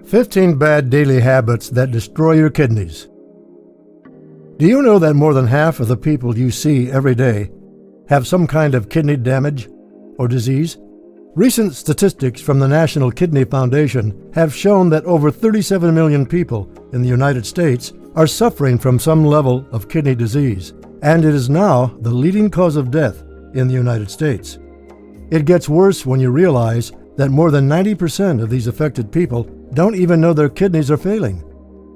15 bad daily habits that destroy your kidneys. Do you know that more than half of the people you see every day have some kind of kidney damage or disease? Recent statistics from the National Kidney Foundation have shown that over 37 million people in the United States are suffering from some level of kidney disease, and it is now the leading cause of death in the United States. It gets worse when you realize that more than 90% of these affected people don't even know their kidneys are failing,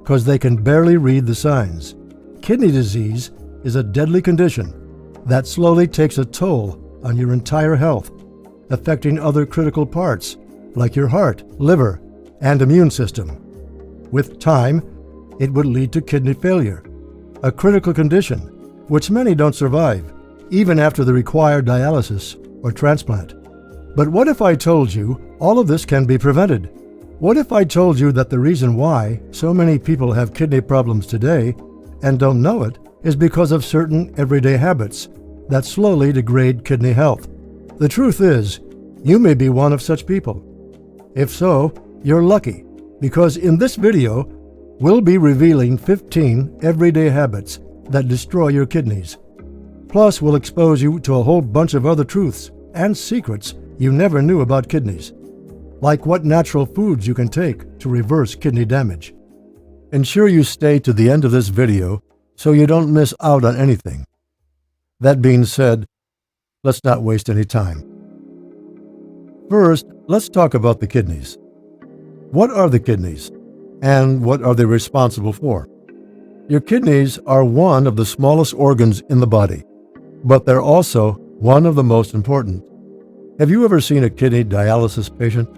because they can barely read the signs. Kidney disease is a deadly condition that slowly takes a toll on your entire health, affecting other critical parts like your heart, liver, and immune system. With time, it would lead to kidney failure, a critical condition which many don't survive, even after the required dialysis or transplant. But what if I told you all of this can be prevented? What if I told you that the reason why so many people have kidney problems today and don't know it is because of certain everyday habits that slowly degrade kidney health? The truth is, you may be one of such people. If so, you're lucky, because in this video, we'll be revealing 15 everyday habits that destroy your kidneys. Plus, we'll expose you to a whole bunch of other truths and secrets you never knew about kidneys, like what natural foods you can take to reverse kidney damage. Ensure you stay to the end of this video so you don't miss out on anything. That being said, let's not waste any time. First, let's talk about the kidneys. What are the kidneys, and what are they responsible for? Your kidneys are one of the smallest organs in the body, but they're also one of the most important. Have you ever seen a kidney dialysis patient?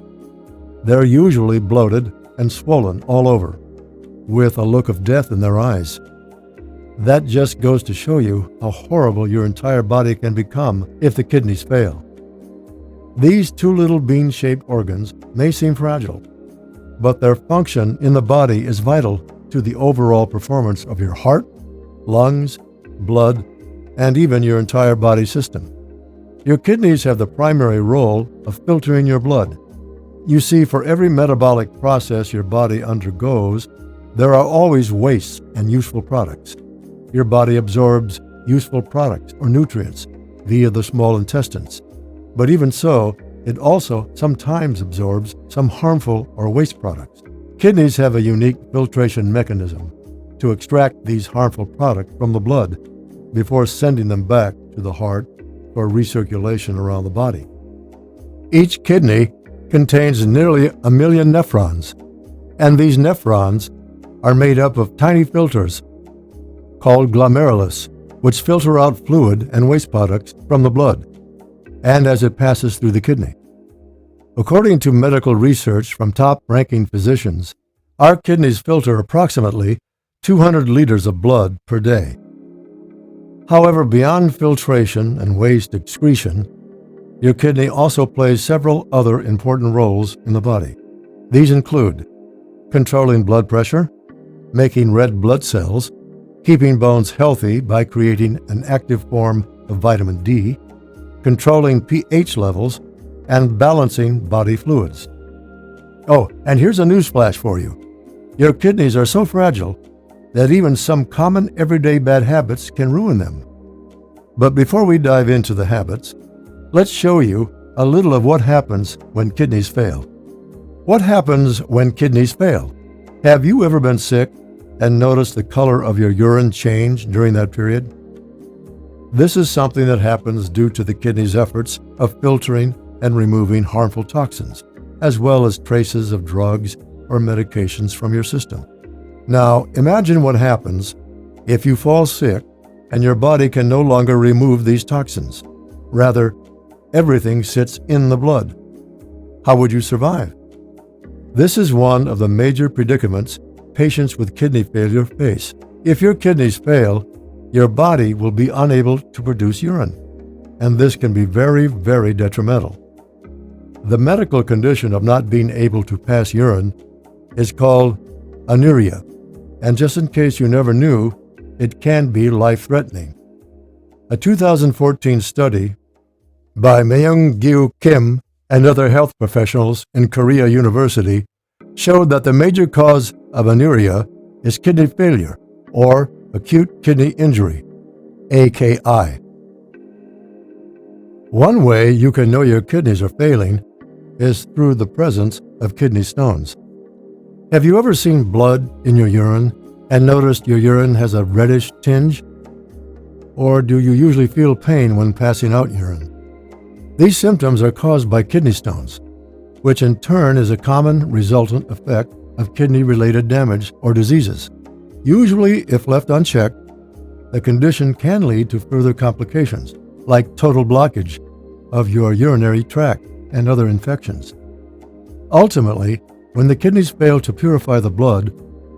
They're usually bloated and swollen all over, with a look of death in their eyes. That just goes to show you how horrible your entire body can become if the kidneys fail. These two little bean-shaped organs may seem fragile, but their function in the body is vital to the overall performance of your heart, lungs, blood, and even your entire body system. Your kidneys have the primary role of filtering your blood. You see, for every metabolic process your body undergoes, there are always wastes and useful products. Your body absorbs useful products or nutrients via the small intestines. But even so, it also sometimes absorbs some harmful or waste products. Kidneys have a unique filtration mechanism to extract these harmful products from the blood before sending them back to the heart for recirculation around the body. Each kidney contains nearly 1 million nephrons, and these nephrons are made up of tiny filters called glomerulus, which filter out fluid and waste products from the blood, and as it passes through the kidney. According to medical research from top-ranking physicians, our kidneys filter approximately 200 liters of blood per day. However, beyond filtration and waste excretion, your kidney also plays several other important roles in the body. These include controlling blood pressure, making red blood cells, keeping bones healthy by creating an active form of vitamin D, controlling pH levels, and balancing body fluids. Oh, and here's a newsflash for you. Your kidneys are so fragile that even some common everyday bad habits can ruin them. But before we dive into the habits, let's show you a little of what happens when kidneys fail. What happens when kidneys fail? Have you ever been sick and noticed the color of your urine change during that period? This is something that happens due to the kidney's efforts of filtering and removing harmful toxins, as well as traces of drugs or medications from your system. Now, imagine what happens if you fall sick and your body can no longer remove these toxins. Rather, everything sits in the blood. How would you survive? This is one of the major predicaments patients with kidney failure face. If your kidneys fail, your body will be unable to produce urine, and this can be very, very detrimental. The medical condition of not being able to pass urine is called anuria, and just in case you never knew, it can be life-threatening. A 2014 study by Myung-Gyu Kim and other health professionals in Korea University showed that the major cause of anuria is kidney failure or acute kidney injury, AKI. One way you can know your kidneys are failing is through the presence of kidney stones. Have you ever seen blood in your urine and noticed your urine has a reddish tinge? Or do you usually feel pain when passing out urine? These symptoms are caused by kidney stones, which in turn is a common resultant effect of kidney-related damage or diseases. Usually, if left unchecked, the condition can lead to further complications, like total blockage of your urinary tract and other infections. Ultimately, when the kidneys fail to purify the blood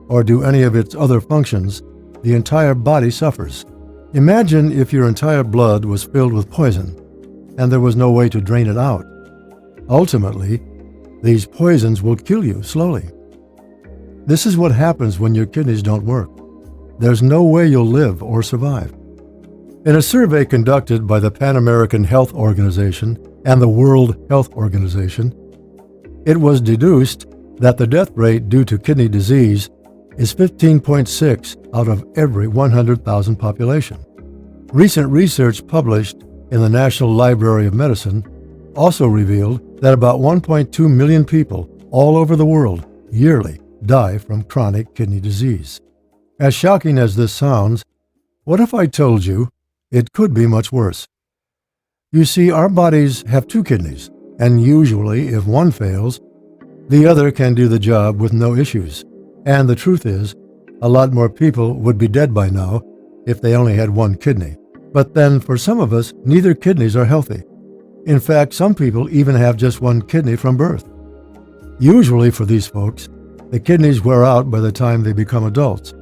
or do any of its other functions, the entire body suffers. Imagine if your entire blood was filled with poison and there was no way to drain it out. Ultimately, these poisons will kill you slowly. This is what happens when your kidneys don't work. There's no way you'll live or survive. In a survey conducted by the Pan American Health Organization and the World Health Organization, it was deduced that the death rate due to kidney disease is 15.6 out of every 100,000 population. Recent research published in the National Library of Medicine also revealed that about 1.2 million people all over the world yearly die from chronic kidney disease. As shocking as this sounds, what if I told you it could be much worse? You see, our bodies have two kidneys, and usually if one fails, the other can do the job with no issues. And the truth is, a lot more people would be dead by now if they only had one kidney. But then for some of us, neither kidneys are healthy. In fact, some people even have just one kidney from birth. Usually for these folks, the kidneys wear out by the time they become adults.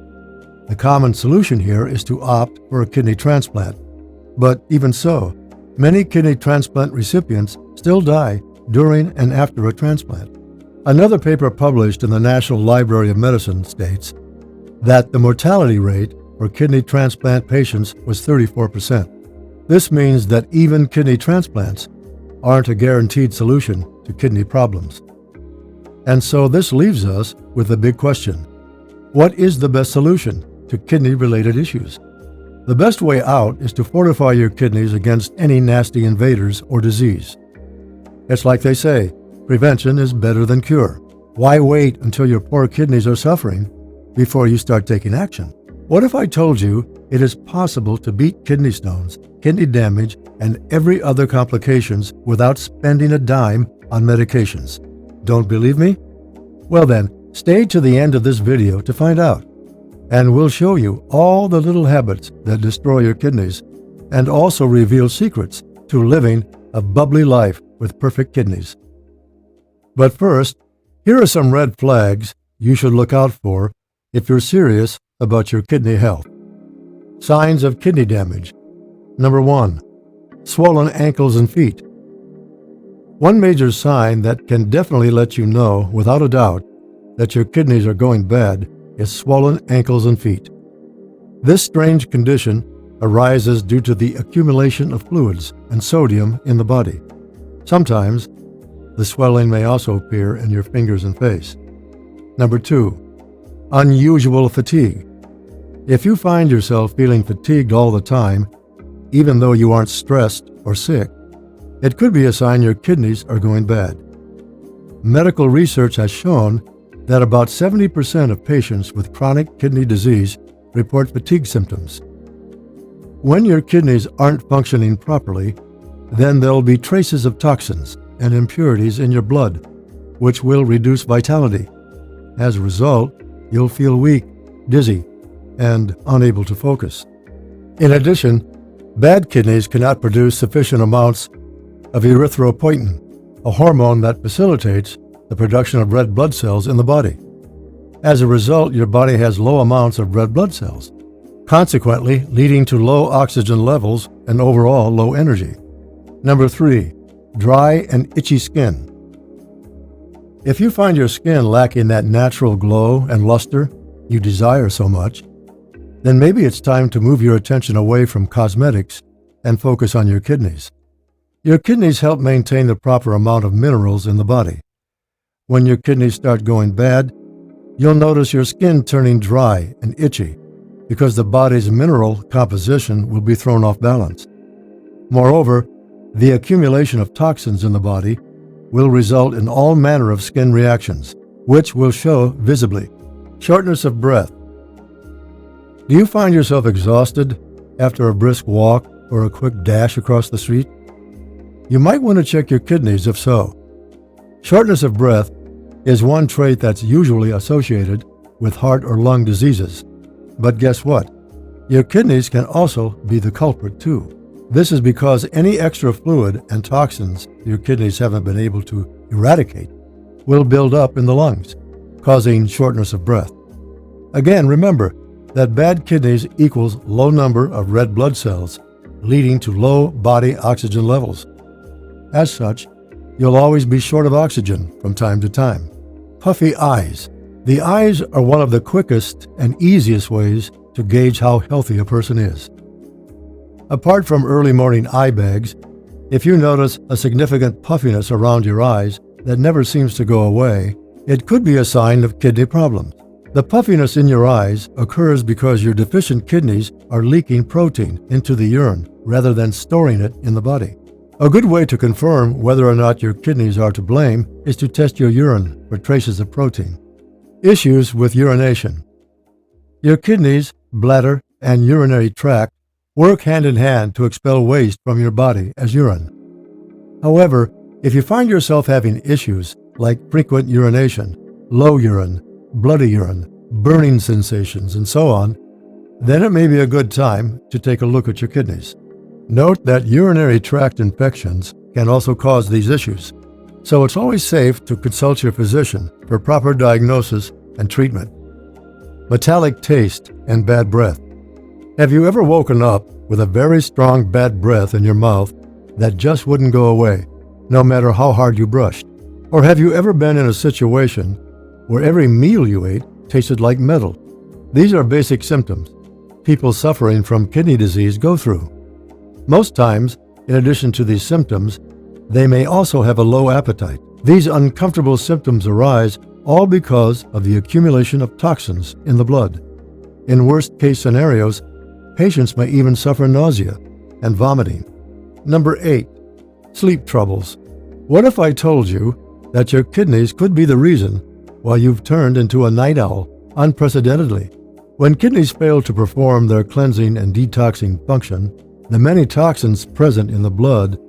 The common solution here is to opt for a kidney transplant. But even so, many kidney transplant recipients still die during and after a transplant. Another paper published in the National Library of Medicine states that the mortality rate for kidney transplant patients was 34%. This means that even kidney transplants aren't a guaranteed solution to kidney problems. And so this leaves us with the big question: what is the best solution to kidney-related issues? The best way out is to fortify your kidneys against any nasty invaders or disease. It's like they say, prevention is better than cure. Why wait until your poor kidneys are suffering before you start taking action? What if I told you it is possible to beat kidney stones, kidney damage, and every other complications without spending a dime on medications? Don't believe me? Well then, stay to the end of this video to find out. And we'll show you all the little habits that destroy your kidneys and also reveal secrets to living a bubbly life with perfect kidneys. But first, here are some red flags you should look out for if you're serious about your kidney health. Signs of kidney damage. Number 1, swollen ankles and feet. One major sign that can definitely let you know without a doubt that your kidneys are going bad is swollen ankles and feet. This strange condition arises due to the accumulation of fluids and sodium in the body. Sometimes, the swelling may also appear in your fingers and face. Number 2, unusual fatigue. If you find yourself feeling fatigued all the time, even though you aren't stressed or sick, it could be a sign your kidneys are going bad. Medical research has shown that about 70% of patients with chronic kidney disease report fatigue symptoms. When your kidneys aren't functioning properly, then there'll be traces of toxins and impurities in your blood, which will reduce vitality. As a result, you'll feel weak, dizzy, and unable to focus. In addition, bad kidneys cannot produce sufficient amounts of erythropoietin, a hormone that facilitates the production of red blood cells in the body. As a result, your body has low amounts of red blood cells, consequently leading to low oxygen levels and overall low energy. Number 3, dry and itchy skin. If you find your skin lacking that natural glow and luster you desire so much, then maybe it's time to move your attention away from cosmetics and focus on your kidneys. Your kidneys help maintain the proper amount of minerals in the body. When your kidneys start going bad, you'll notice your skin turning dry and itchy because the body's mineral composition will be thrown off balance. Moreover, the accumulation of toxins in the body will result in all manner of skin reactions, which will show visibly. Shortness of breath. Do you find yourself exhausted after a brisk walk or a quick dash across the street? You might want to check your kidneys if so. Shortness of breath is one trait that's usually associated with heart or lung diseases. But guess what? Your kidneys can also be the culprit too. This is because any extra fluid and toxins your kidneys haven't been able to eradicate will build up in the lungs, causing shortness of breath. Again, remember that bad kidneys equals low number of red blood cells, leading to low body oxygen levels. As such, you'll always be short of oxygen from time to time. Puffy eyes. The eyes are one of the quickest and easiest ways to gauge how healthy a person is. Apart from early morning eye bags, if you notice a significant puffiness around your eyes that never seems to go away, it could be a sign of kidney problems. The puffiness in your eyes occurs because your deficient kidneys are leaking protein into the urine rather than storing it in the body. A good way to confirm whether or not your kidneys are to blame is to test your urine for traces of protein. Issues with urination. Your kidneys, bladder, and urinary tract work hand in hand to expel waste from your body as urine. However, if you find yourself having issues like frequent urination, low urine, bloody urine, burning sensations, and so on, then it may be a good time to take a look at your kidneys. Note that urinary tract infections can also cause these issues, so it's always safe to consult your physician for proper diagnosis and treatment. Metallic taste and bad breath. Have you ever woken up with a very strong bad breath in your mouth that just wouldn't go away, no matter how hard you brushed? Or have you ever been in a situation where every meal you ate tasted like metal? These are basic symptoms people suffering from kidney disease go through. Most times, in addition to these symptoms, they may also have a low appetite. These uncomfortable symptoms arise all because of the accumulation of toxins in the blood. In worst-case scenarios, patients may even suffer nausea and vomiting. Number 8. Sleep troubles. What if I told you that your kidneys could be the reason why you've turned into a night owl unprecedentedly? When kidneys fail to perform their cleansing and detoxing function, the many toxins present in the blood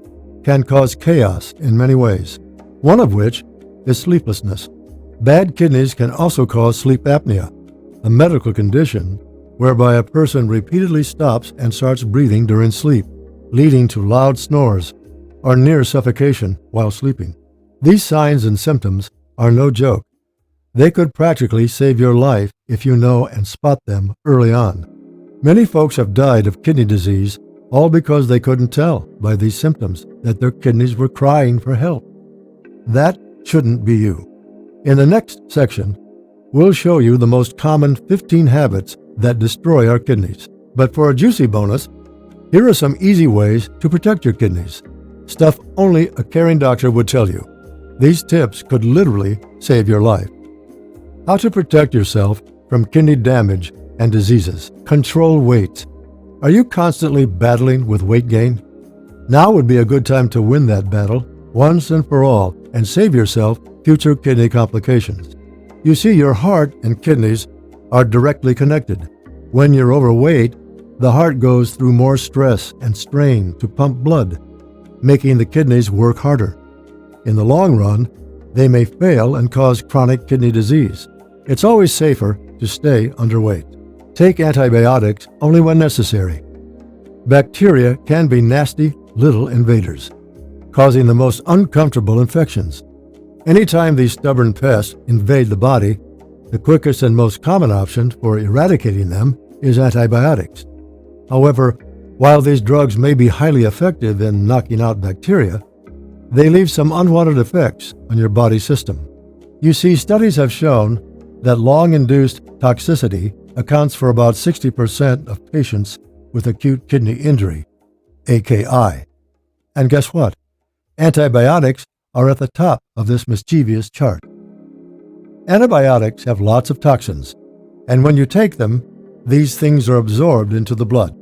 can cause chaos in many ways, one of which is sleeplessness. Bad kidneys can also cause sleep apnea, a medical condition whereby a person repeatedly stops and starts breathing during sleep, leading to loud snores or near suffocation while sleeping. These signs and symptoms are no joke. They could practically save your life if you know and spot them early on. Many folks have died of kidney disease all because they couldn't tell by these symptoms that their kidneys were crying for help. That shouldn't be you. In the next section, we'll show you the most common 15 habits that destroy our kidneys. But for a juicy bonus, here are some easy ways to protect your kidneys. Stuff only a caring doctor would tell you. These tips could literally save your life. How to protect yourself from kidney damage and diseases. Control weight. Are you constantly battling with weight gain? Now would be a good time to win that battle once and for all and save yourself future kidney complications. You see, your heart and kidneys are directly connected. When you're overweight, the heart goes through more stress and strain to pump blood, making the kidneys work harder. In the long run, they may fail and cause chronic kidney disease. It's always safer to stay underweight. Take antibiotics only when necessary. Bacteria can be nasty little invaders, causing the most uncomfortable infections. Anytime these stubborn pests invade the body, the quickest and most common option for eradicating them is antibiotics. However, while these drugs may be highly effective in knocking out bacteria, they leave some unwanted effects on your body system. You see, studies have shown that long-induced toxicity accounts for about 60% of patients with acute kidney injury, AKI. And guess what? Antibiotics are at the top of this mischievous chart. Antibiotics have lots of toxins, and when you take them, these things are absorbed into the blood.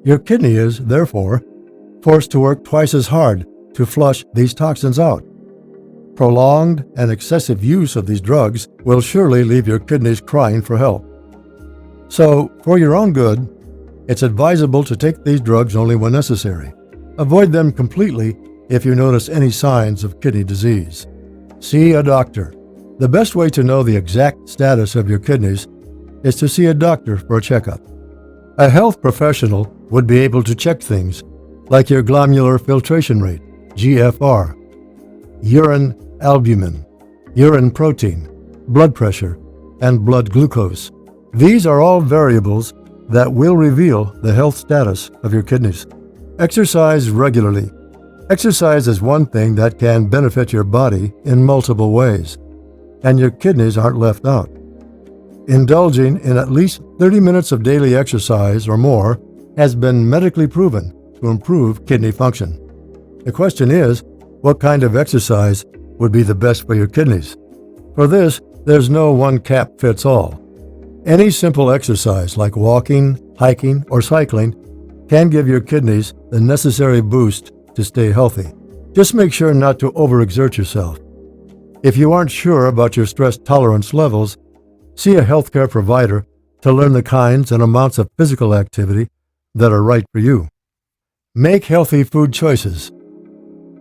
Your kidney is, therefore, forced to work twice as hard to flush these toxins out. Prolonged and excessive use of these drugs will surely leave your kidneys crying for help. So, for your own good, it's advisable to take these drugs only when necessary. Avoid them completely if you notice any signs of kidney disease. See a doctor. The best way to know the exact status of your kidneys is to see a doctor for a checkup. A health professional would be able to check things like your glomerular filtration rate, GFR, urine albumin, urine protein, blood pressure, and blood glucose. These are all variables that will reveal the health status of your kidneys. Exercise regularly. Exercise is one thing that can benefit your body in multiple ways, and your kidneys aren't left out. Indulging in at least 30 minutes of daily exercise or more has been medically proven to improve kidney function. The question is, what kind of exercise would be the best for your kidneys? For this, there's no one cap fits all. Any simple exercise like walking, hiking, or cycling can give your kidneys the necessary boost to stay healthy. Just make sure not to overexert yourself. If you aren't sure about your stress tolerance levels, see a healthcare provider to learn the kinds and amounts of physical activity that are right for you. Make healthy food choices.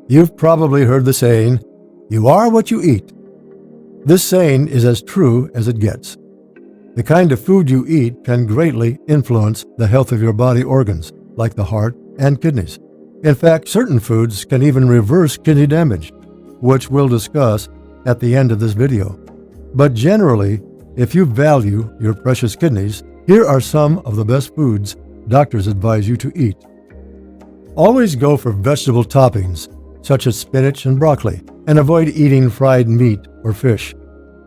You've probably heard the saying, "You are what you eat." This saying is as true as it gets. The kind of food you eat can greatly influence the health of your body organs, like the heart and kidneys. In fact, certain foods can even reverse kidney damage, which we'll discuss at the end of this video. But generally, if you value your precious kidneys, here are some of the best foods doctors advise you to eat. Always go for vegetable toppings, such as spinach and broccoli, and avoid eating fried meat or fish.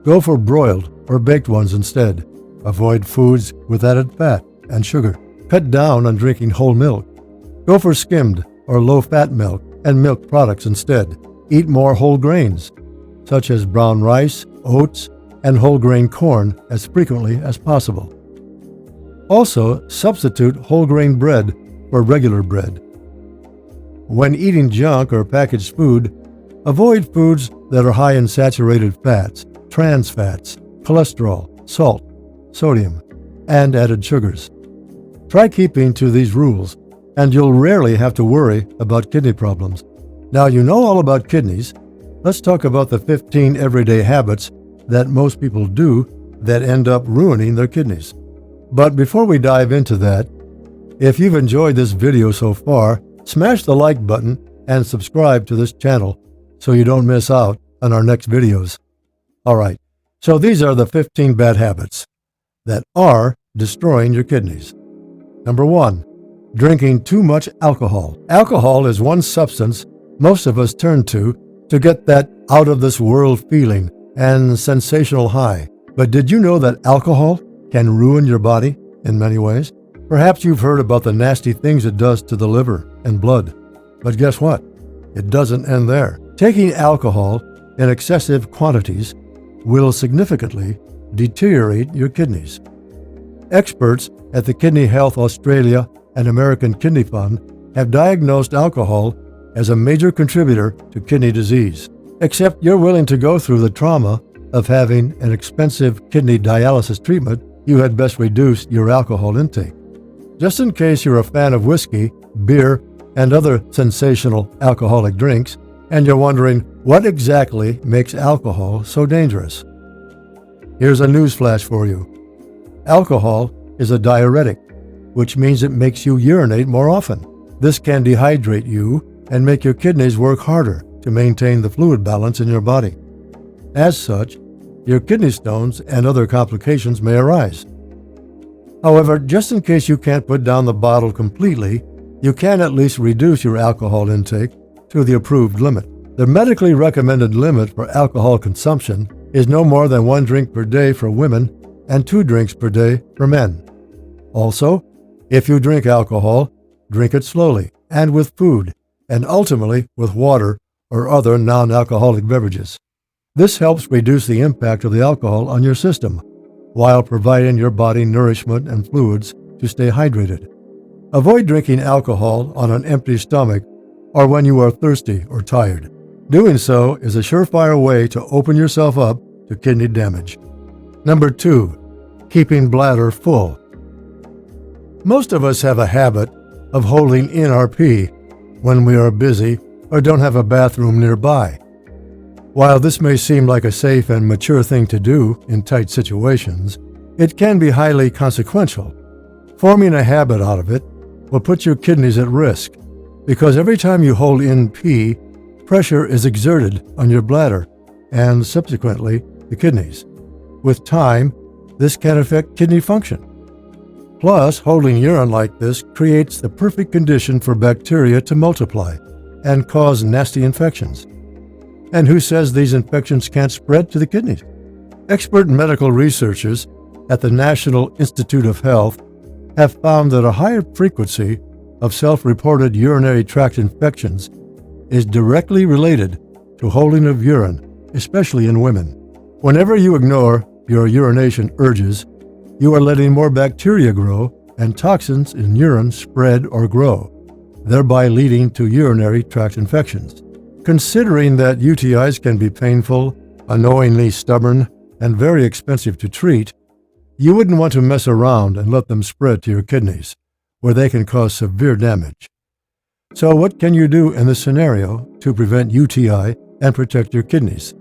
Go for broiled or baked ones instead. Avoid foods with added fat and sugar. Cut down on drinking whole milk. Go for skimmed or low-fat milk and milk products instead. Eat more whole grains, such as brown rice, oats, and whole grain corn as frequently as possible. Also, substitute whole grain bread for regular bread. When eating junk or packaged food, avoid foods that are high in saturated fats, trans fats, cholesterol, salt, sodium, and added sugars. Try keeping to these rules, and you'll rarely have to worry about kidney problems. Now you know all about kidneys. Let's talk about the 15 everyday habits that most people do that end up ruining their kidneys. But before we dive into that, if you've enjoyed this video so far, smash the like button and subscribe to this channel so you don't miss out on our next videos. Alright, so these are the 15 bad habits that are destroying your kidneys. Number 1, drinking too much alcohol. Alcohol is one substance most of us turn to get that out-of-this-world feeling and sensational high. But did you know that alcohol can ruin your body in many ways? Perhaps you've heard about the nasty things it does to the liver and blood. But guess what? It doesn't end there. Taking alcohol in excessive quantities will significantly deteriorate your kidneys. Experts at the Kidney Health Australia and American Kidney Fund have diagnosed alcohol as a major contributor to kidney disease. Except you're willing to go through the trauma of having an expensive kidney dialysis treatment, you had best reduce your alcohol intake. Just in case you're a fan of whiskey, beer, and other sensational alcoholic drinks, and you're wondering what exactly makes alcohol so dangerous. Here's a newsflash for you. Alcohol is a diuretic, which means it makes you urinate more often. This can dehydrate you and make your kidneys work harder to maintain the fluid balance in your body. As such, your kidney stones and other complications may arise. However, just in case you can't put down the bottle completely, you can at least reduce your alcohol intake to the approved limit. The medically recommended limit for alcohol consumption is no more than 1 drink per day for women and 2 drinks per day for men. Also, if you drink alcohol, drink it slowly and with food, and ultimately with water or other non-alcoholic beverages. This helps reduce the impact of the alcohol on your system, while providing your body nourishment and fluids to stay hydrated. Avoid drinking alcohol on an empty stomach or when you are thirsty or tired. Doing so is a surefire way to open yourself up to kidney damage. Number 2, keeping bladder full. Most of us have a habit of holding in our pee when we are busy or don't have a bathroom nearby. While this may seem like a safe and mature thing to do in tight situations, it can be highly consequential. Forming a habit out of it will put your kidneys at risk, because every time you hold in pee, pressure is exerted on your bladder and subsequently the kidneys. With time, this can affect kidney function. Plus, holding urine like this creates the perfect condition for bacteria to multiply and cause nasty infections. And who says these infections can't spread to the kidneys? Expert medical researchers at the National Institute of Health have found that a higher frequency of self-reported urinary tract infections is directly related to holding of urine, especially in women. Whenever you ignore your urination urges, you are letting more bacteria grow and toxins in urine spread or grow, thereby leading to urinary tract infections. Considering that UTIs can be painful, annoyingly stubborn, and very expensive to treat, you wouldn't want to mess around and let them spread to your kidneys, where they can cause severe damage. So what can you do in this scenario to prevent UTI and protect your kidneys?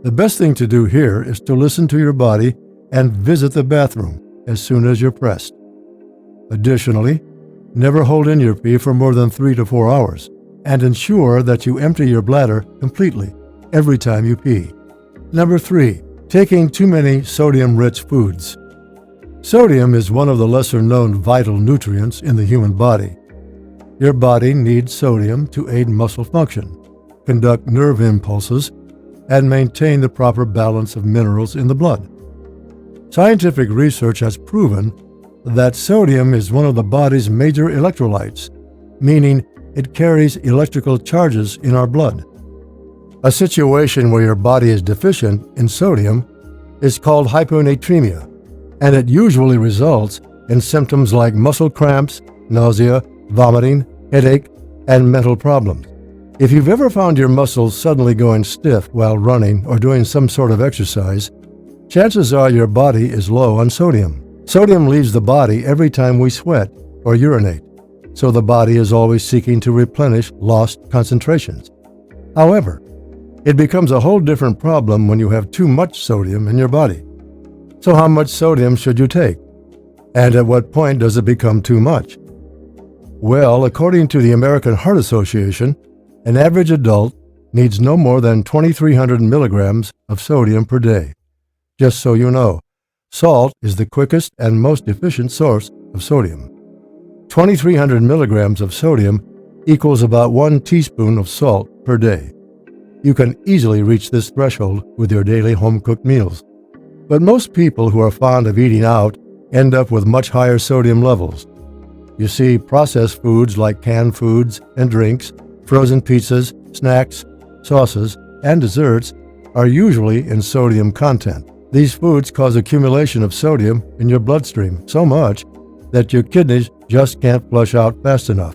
The best thing to do here is to listen to your body and visit the bathroom as soon as you're pressed. Additionally, never hold in your pee for more than 3 to 4 hours, and ensure that you empty your bladder completely every time you pee. Number 3, taking too many sodium-rich foods. Sodium is one of the lesser-known vital nutrients in the human body. Your body needs sodium to aid muscle function, conduct nerve impulses, and maintain the proper balance of minerals in the blood. Scientific research has proven that sodium is one of the body's major electrolytes, meaning it carries electrical charges in our blood. A situation where your body is deficient in sodium is called hyponatremia, and it usually results in symptoms like muscle cramps, nausea, vomiting, headache, and mental problems. If you've ever found your muscles suddenly going stiff while running or doing some sort of exercise, chances are your body is low on sodium. Sodium leaves the body every time we sweat or urinate, so the body is always seeking to replenish lost concentrations. However, it becomes a whole different problem when you have too much sodium in your body. So how much sodium should you take? And at what point does it become too much? Well, according to the American Heart Association, an average adult needs no more than 2,300 milligrams of sodium per day. Just so you know, salt is the quickest and most efficient source of sodium. 2,300 milligrams of sodium equals about 1 teaspoon of salt per day. You can easily reach this threshold with your daily home-cooked meals. But most people who are fond of eating out end up with much higher sodium levels. You see, processed foods like canned foods and drinks, frozen pizzas, snacks, sauces, and desserts are usually in sodium content. These foods cause accumulation of sodium in your bloodstream so much that your kidneys just can't flush out fast enough.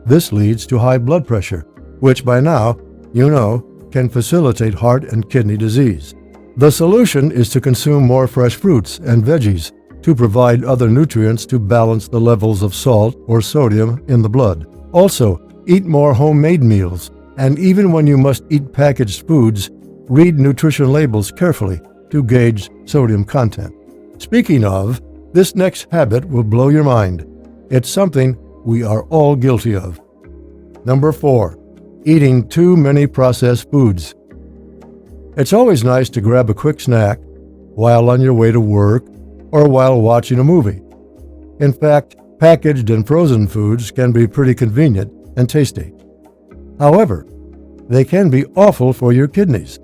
This leads to high blood pressure, which by now, you know, can facilitate heart and kidney disease. The solution is to consume more fresh fruits and veggies to provide other nutrients to balance the levels of salt or sodium in the blood. Also, eat more homemade meals, and even when you must eat packaged foods, read nutrition labels carefully to gauge sodium content. Speaking of, this next habit will blow your mind. It's something we are all guilty of. Number 4, eating too many processed foods. It's always nice to grab a quick snack while on your way to work or while watching a movie. In fact, packaged and frozen foods can be pretty convenient and tasty. However, they can be awful for your kidneys.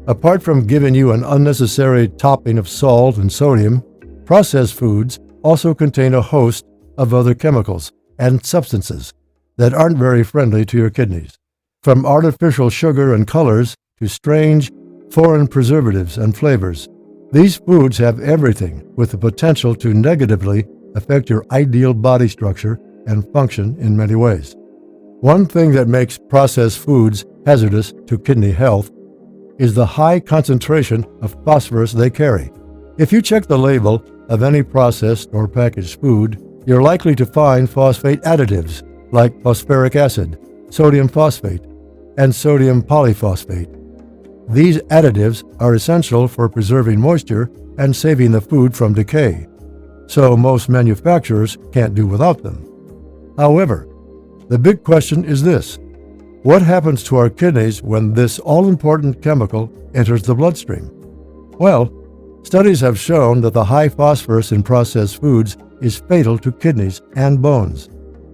Apart from giving you an unnecessary topping of salt and sodium, processed foods also contain a host of other chemicals and substances that aren't very friendly to your kidneys. From artificial sugar and colors to strange, foreign preservatives and flavors. These foods have everything with the potential to negatively affect your ideal body structure and function in many ways. One thing that makes processed foods hazardous to kidney health is the high concentration of phosphorus they carry. If you check the label of any processed or packaged food, you're likely to find phosphate additives like phosphoric acid, sodium phosphate, and sodium polyphosphate. These additives are essential for preserving moisture and saving the food from decay, so most manufacturers can't do without them. However, the big question is this: what happens to our kidneys when this all-important chemical enters the bloodstream? Well, studies have shown that the high phosphorus in processed foods is fatal to kidneys and bones.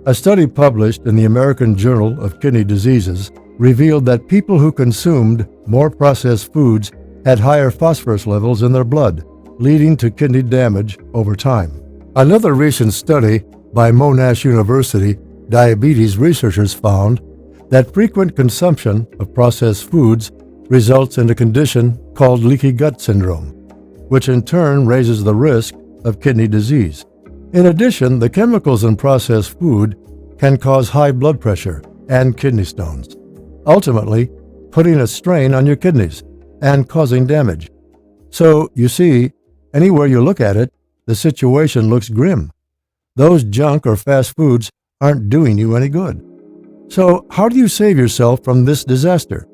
A study published in the American Journal of Kidney Diseases revealed that people who consumed more processed foods had higher phosphorus levels in their blood, leading to kidney damage over time. Another recent study by Monash University diabetes researchers found that frequent consumption of processed foods results in a condition called leaky gut syndrome, which in turn raises the risk of kidney disease. In addition, the chemicals in processed food can cause high blood pressure and kidney stones, ultimately putting a strain on your kidneys and causing damage. So, you see, anywhere you look at it, the situation looks grim. Those junk or fast foods aren't doing you any good. So, how do you save yourself from this disaster?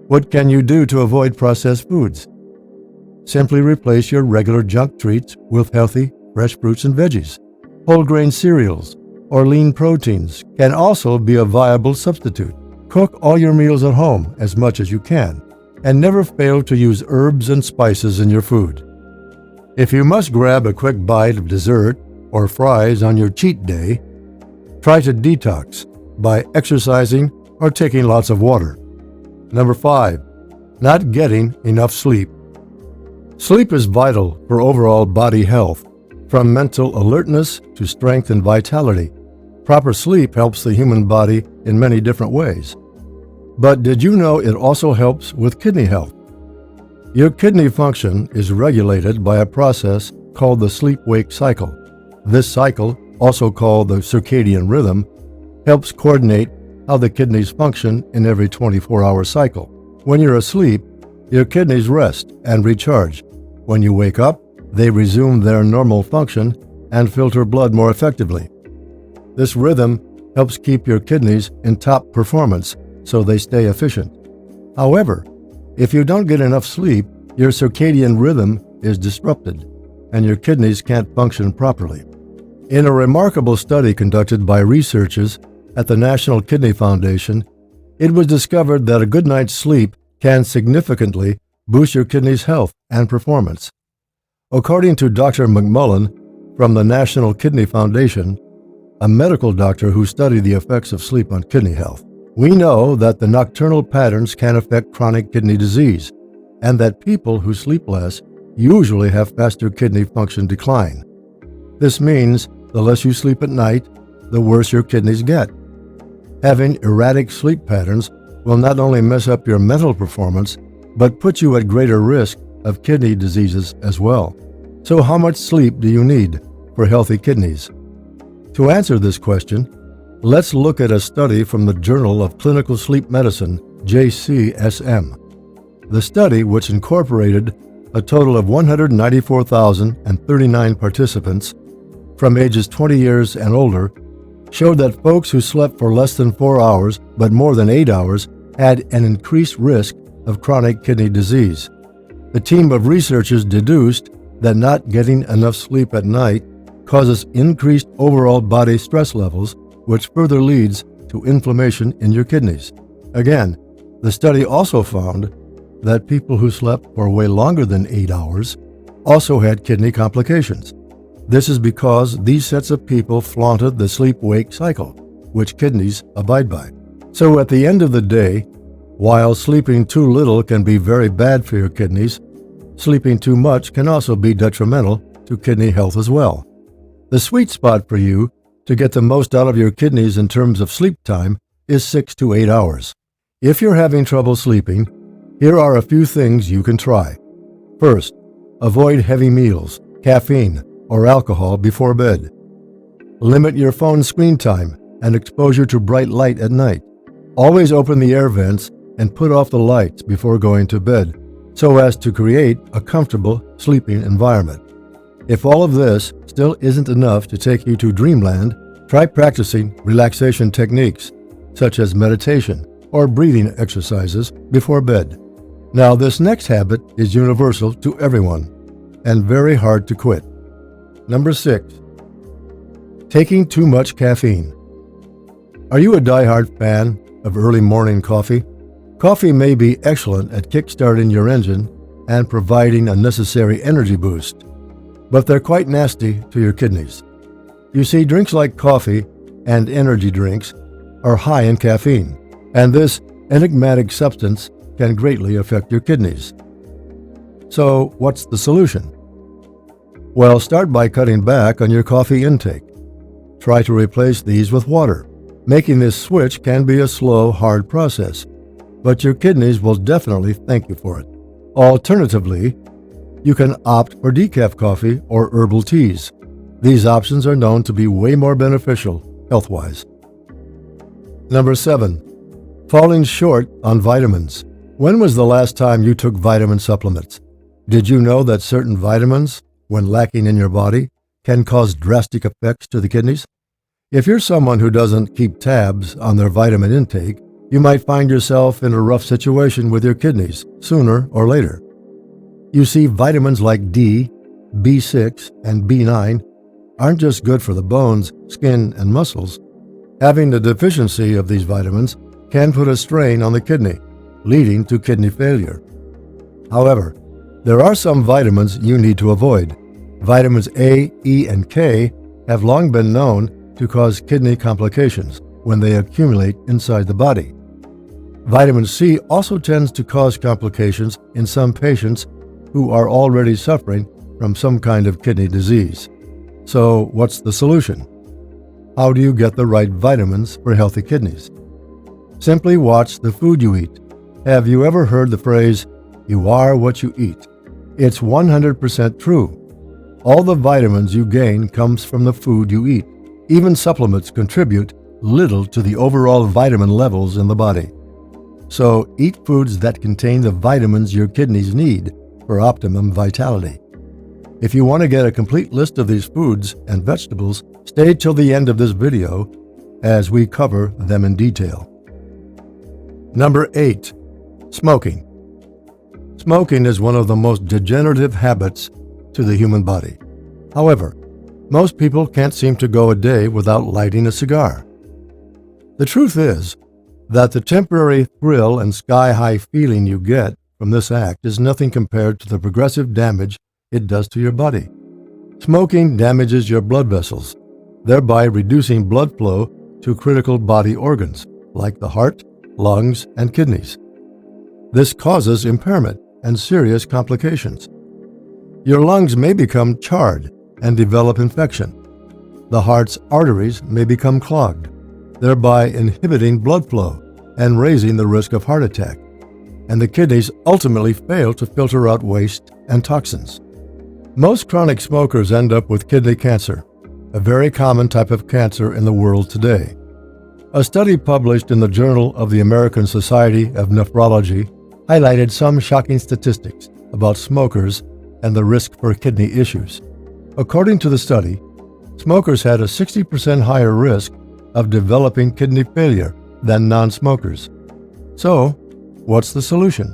What can you do to avoid processed foods? Simply replace your regular junk treats with healthy, fresh fruits and veggies. Whole grain cereals or lean proteins can also be a viable substitute. Cook all your meals at home as much as you can, and never fail to use herbs and spices in your food. If you must grab a quick bite of dessert or fries on your cheat day, try to detox by exercising or taking lots of water. Number 5, not getting enough sleep. Sleep is vital for overall body health, from mental alertness to strength and vitality. Proper sleep helps the human body in many different ways. But did you know it also helps with kidney health? Your kidney function is regulated by a process called the sleep-wake cycle. This cycle, also called the circadian rhythm, helps coordinate how the kidneys function in every 24-hour cycle. When you're asleep, your kidneys rest and recharge. When you wake up, they resume their normal function and filter blood more effectively. This rhythm helps keep your kidneys in top performance so they stay efficient. However, if you don't get enough sleep, your circadian rhythm is disrupted and your kidneys can't function properly. In a remarkable study conducted by researchers at the National Kidney Foundation, it was discovered that a good night's sleep can significantly boost your kidneys' health and performance. According to Dr. McMullen from the National Kidney Foundation, a medical doctor who studied the effects of sleep on kidney health, we know that the nocturnal patterns can affect chronic kidney disease, and that people who sleep less usually have faster kidney function decline. This means the less you sleep at night, the worse your kidneys get. Having erratic sleep patterns will not only mess up your mental performance, but put you at greater risk of kidney diseases as well. So how much sleep do you need for healthy kidneys? To answer this question, let's look at a study from the Journal of Clinical Sleep Medicine, JCSM. The study, which incorporated a total of 194,039 participants from ages 20 years and older, showed that folks who slept for less than 4 hours but more than 8 hours had an increased risk of chronic kidney disease. The team of researchers deduced that not getting enough sleep at night causes increased overall body stress levels, which further leads to inflammation in your kidneys. Again, the study also found that people who slept for way longer than 8 hours also had kidney complications. This is because these sets of people flaunted the sleep-wake cycle, which kidneys abide by. So at the end of the day, while sleeping too little can be very bad for your kidneys, sleeping too much can also be detrimental to kidney health as well. The sweet spot for you to get the most out of your kidneys in terms of sleep time is 6 to 8 hours. If you're having trouble sleeping, Here are a few things you can try. First, avoid heavy meals, caffeine, or alcohol before bed. Limit your phone screen time and exposure to bright light at night. Always open the air vents and put off the lights before going to bed so as to create a comfortable sleeping environment. If all of this still isn't enough to take you to dreamland, try practicing relaxation techniques such as meditation or breathing exercises before bed. Now, this next habit is universal to everyone and very hard to quit. Number 6. Taking too much caffeine. Are you a diehard fan of early morning coffee? Coffee may be excellent at kickstarting your engine and providing a necessary energy boost, but they're quite nasty to your kidneys. You see, drinks like coffee and energy drinks are high in caffeine, and this enigmatic substance can greatly affect your kidneys. So, what's the solution? Well, start by cutting back on your coffee intake. Try to replace these with water. Making this switch can be a slow, hard process, but your kidneys will definitely thank you for it. Alternatively, you can opt for decaf coffee or herbal teas. These options are known to be way more beneficial health-wise. Number 7. Falling short on vitamins. When was the last time you took vitamin supplements? Did you know that certain vitamins, when lacking in your body, can cause drastic effects to the kidneys? If you're someone who doesn't keep tabs on their vitamin intake, you might find yourself in a rough situation with your kidneys sooner or later. You see, vitamins like D, B6, and B9 aren't just good for the bones, skin, and muscles. Having the deficiency of these vitamins can put a strain on the kidney, leading to kidney failure. However, there are some vitamins you need to avoid. Vitamins A, E, and K have long been known to cause kidney complications when they accumulate inside the body. Vitamin C also tends to cause complications in some patients who are already suffering from some kind of kidney disease. So, what's the solution? How do you get the right vitamins for healthy kidneys? Simply watch the food you eat. Have you ever heard the phrase, "You are what you eat"? It's 100% true. All the vitamins you gain comes from the food you eat. Even supplements contribute little to the overall vitamin levels in the body. So eat foods that contain the vitamins your kidneys need for optimum vitality. If you want to get a complete list of these foods and vegetables, stay till the end of this video as we cover them in detail. Number 8. Smoking. Smoking is one of the most degenerative habits to the human body. However, most people can't seem to go a day without lighting a cigar. The truth is that the temporary thrill and sky-high feeling you get from this act is nothing compared to the progressive damage it does to your body. Smoking damages your blood vessels, thereby reducing blood flow to critical body organs like the heart, lungs, and kidneys. This causes impairment and serious complications. Your lungs may become charred and develop infection. The heart's arteries may become clogged, thereby inhibiting blood flow and raising the risk of heart attack. And the kidneys ultimately fail to filter out waste and toxins. Most chronic smokers end up with kidney cancer, a very common type of cancer in the world today. A study published in the Journal of the American Society of Nephrology highlighted some shocking statistics about smokers and the risk for kidney issues. According to the study, smokers had a 60% higher risk of developing kidney failure than non-smokers. So, what's the solution?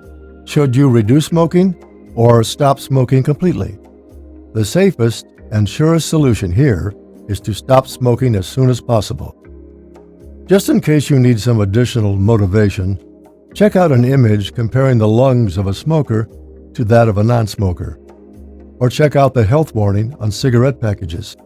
Should you reduce smoking or stop smoking completely? The safest and surest solution here is to stop smoking as soon as possible. Just in case you need some additional motivation, check out an image comparing the lungs of a smoker to that of a non-smoker. Or check out the health warning on cigarette packages.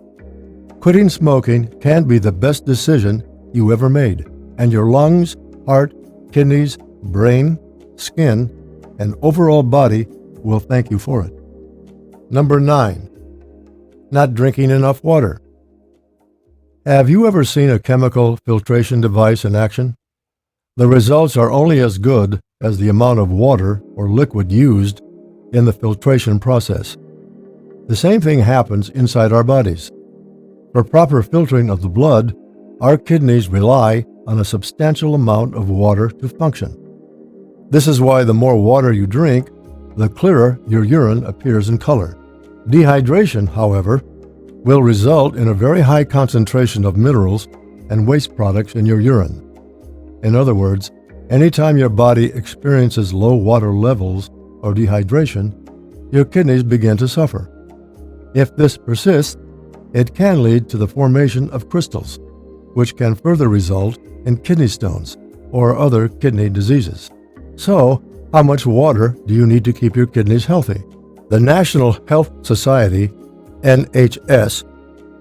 Quitting smoking can be the best decision you ever made, and your lungs, heart, kidneys, brain, skin, and overall body will thank you for it. Number 9. Not drinking enough water. Have you ever seen a chemical filtration device in action? The results are only as good as the amount of water or liquid used in the filtration process. The same thing happens inside our bodies. For proper filtering of the blood, our kidneys rely on a substantial amount of water to function. This is why the more water you drink, the clearer your urine appears in color. Dehydration, however, will result in a very high concentration of minerals and waste products in your urine. In other words, anytime your body experiences low water levels or dehydration, your kidneys begin to suffer. If this persists, it can lead to the formation of crystals, which can further result in kidney stones or other kidney diseases. So, how much water do you need to keep your kidneys healthy? The National Health Society, NHS,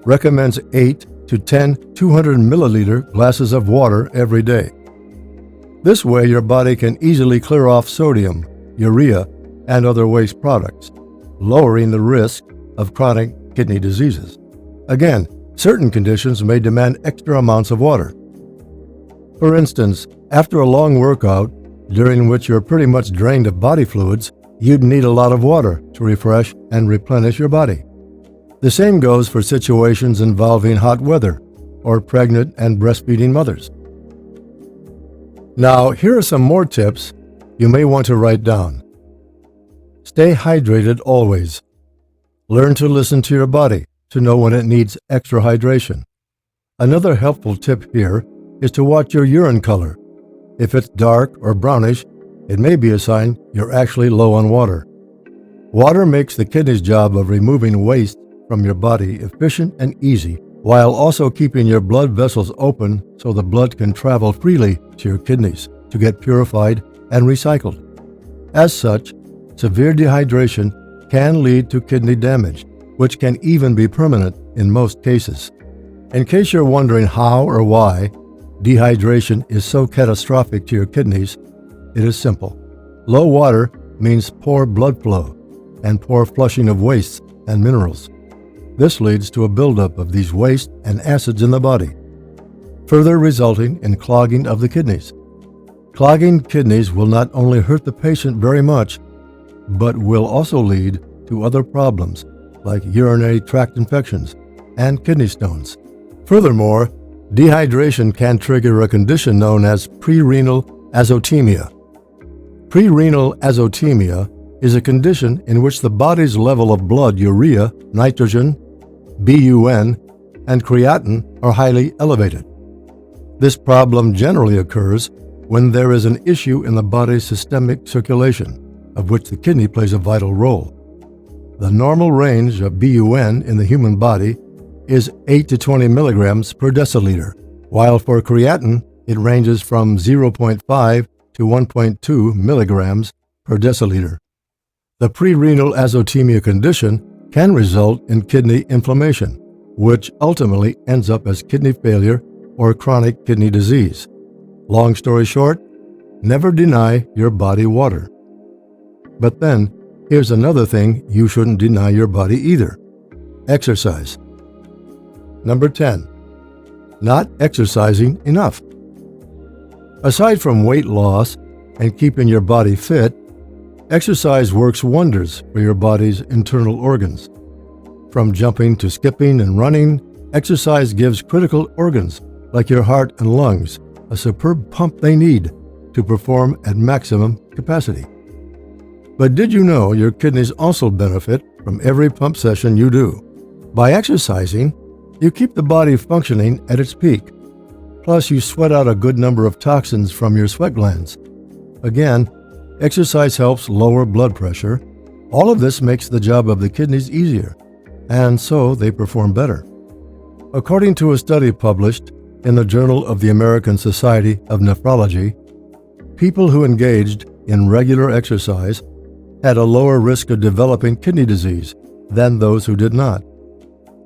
recommends 8 to 10 200 milliliter glasses of water every day. This way, your body can easily clear off sodium, urea, and other waste products, lowering the risk of chronic kidney diseases. Again, certain conditions may demand extra amounts of water. For instance, after a long workout, during which you're pretty much drained of body fluids, you'd need a lot of water to refresh and replenish your body. The same goes for situations involving hot weather or pregnant and breastfeeding mothers. Now, here are some more tips you may want to write down. Stay hydrated always. Learn to listen to your body to know when it needs extra hydration. Another helpful tip here is to watch your urine color. If it's dark or brownish, it may be a sign you're actually low on water. Water makes the kidney's job of removing waste from your body efficient and easy, while also keeping your blood vessels open so the blood can travel freely to your kidneys to get purified and recycled. As such, severe dehydration can lead to kidney damage, which can even be permanent in most cases. In case you're wondering how or why dehydration is so catastrophic to your kidneys, it is simple. Low water means poor blood flow and poor flushing of wastes and minerals. This leads to a buildup of these wastes and acids in the body, further resulting in clogging of the kidneys. Clogging kidneys will not only hurt the patient very much, but will also lead to other problems like urinary tract infections and kidney stones. Furthermore, dehydration can trigger a condition known as prerenal azotemia. Prerenal azotemia is a condition in which the body's level of blood urea, nitrogen, BUN, and creatinine are highly elevated. This problem generally occurs when there is an issue in the body's systemic circulation, of which the kidney plays a vital role. The normal range of BUN in the human body is 8 to 20 milligrams per deciliter, while for creatinine it ranges from 0.5 to 1.2 milligrams per deciliter. The prerenal azotemia condition can result in kidney inflammation, which ultimately ends up as kidney failure or chronic kidney disease. Long story short, never deny your body water. But then, here's another thing you shouldn't deny your body either: exercise. Number 10. Not exercising enough. Aside from weight loss and keeping your body fit, exercise works wonders for your body's internal organs. From jumping to skipping and running, exercise gives critical organs like your heart and lungs a superb pump they need to perform at maximum capacity. But did you know your kidneys also benefit from every pump session you do? By exercising, you keep the body functioning at its peak. Plus, you sweat out a good number of toxins from your sweat glands. Again, exercise helps lower blood pressure. All of this makes the job of the kidneys easier, and so they perform better. According to a study published in the Journal of the American Society of Nephrology, people who engaged in regular exercise had a lower risk of developing kidney disease than those who did not.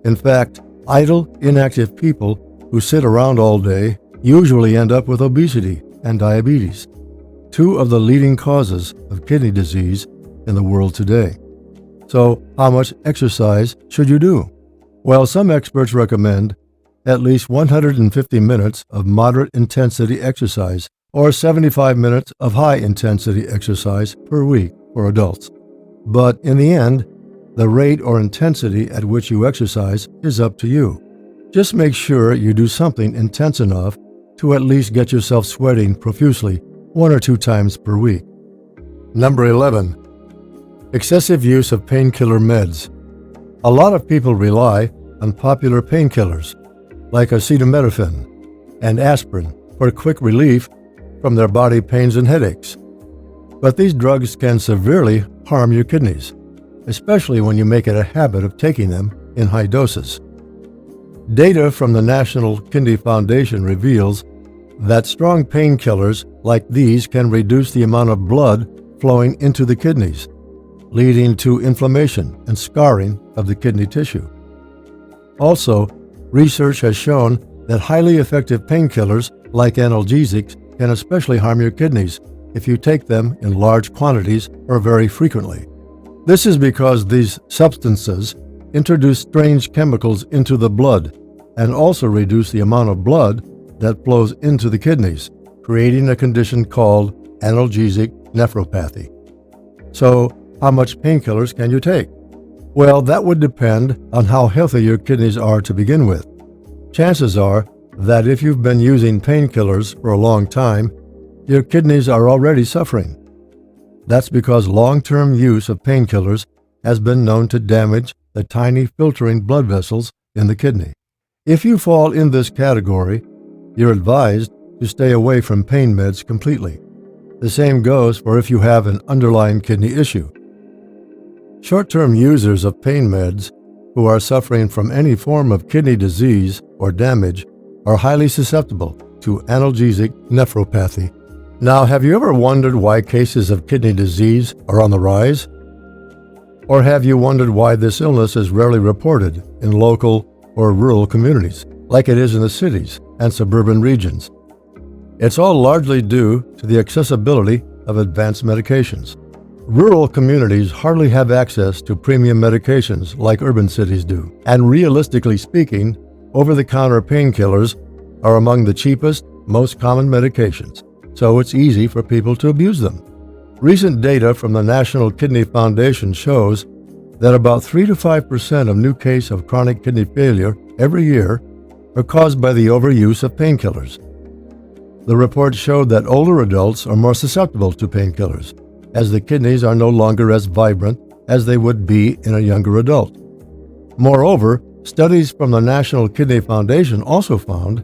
In fact, idle, inactive people who sit around all day usually end up with obesity and diabetes, two of the leading causes of kidney disease in the world today. So, how much exercise should you do? Well, some experts recommend at least 150 minutes of moderate intensity exercise or 75 minutes of high-intensity exercise per week for adults. But in the end, the rate or intensity at which you exercise is up to you. Just make sure you do something intense enough to at least get yourself sweating profusely 1 or 2 times per week. Number 11. Excessive use of painkiller meds. A lot of people rely on popular painkillers like acetaminophen and aspirin for quick relief from their body pains and headaches. But these drugs can severely harm your kidneys, especially when you make it a habit of taking them in high doses. Data from the National Kidney Foundation reveals that strong painkillers like these can reduce the amount of blood flowing into the kidneys, leading to inflammation and scarring of the kidney tissue. Also, research has shown that highly effective painkillers like analgesics can especially harm your kidneys if you take them in large quantities or very frequently. This is because these substances introduce strange chemicals into the blood and also reduce the amount of blood that flows into the kidneys, creating a condition called analgesic nephropathy. So, how much painkillers can you take? Well, that would depend on how healthy your kidneys are to begin with. Chances are that if you've been using painkillers for a long time, your kidneys are already suffering. That's because long-term use of painkillers has been known to damage the tiny filtering blood vessels in the kidney. If you fall in this category, you're advised to stay away from pain meds completely. The same goes for if you have an underlying kidney issue. Short-term users of pain meds who are suffering from any form of kidney disease or damage are highly susceptible to analgesic nephropathy. Now, have you ever wondered why cases of kidney disease are on the rise? Or have you wondered why this illness is rarely reported in local or rural communities, like it is in the cities and suburban regions? It's all largely due to the accessibility of advanced medications. Rural communities hardly have access to premium medications like urban cities do, and realistically speaking, over-the-counter painkillers are among the cheapest, most common medications, so it's easy for people to abuse them. Recent data from the National Kidney Foundation shows that about 3 to 5% of new cases of chronic kidney failure every year are caused by the overuse of painkillers. The report showed that older adults are more susceptible to painkillers, as the kidneys are no longer as vibrant as they would be in a younger adult. Moreover, studies from the National Kidney Foundation also found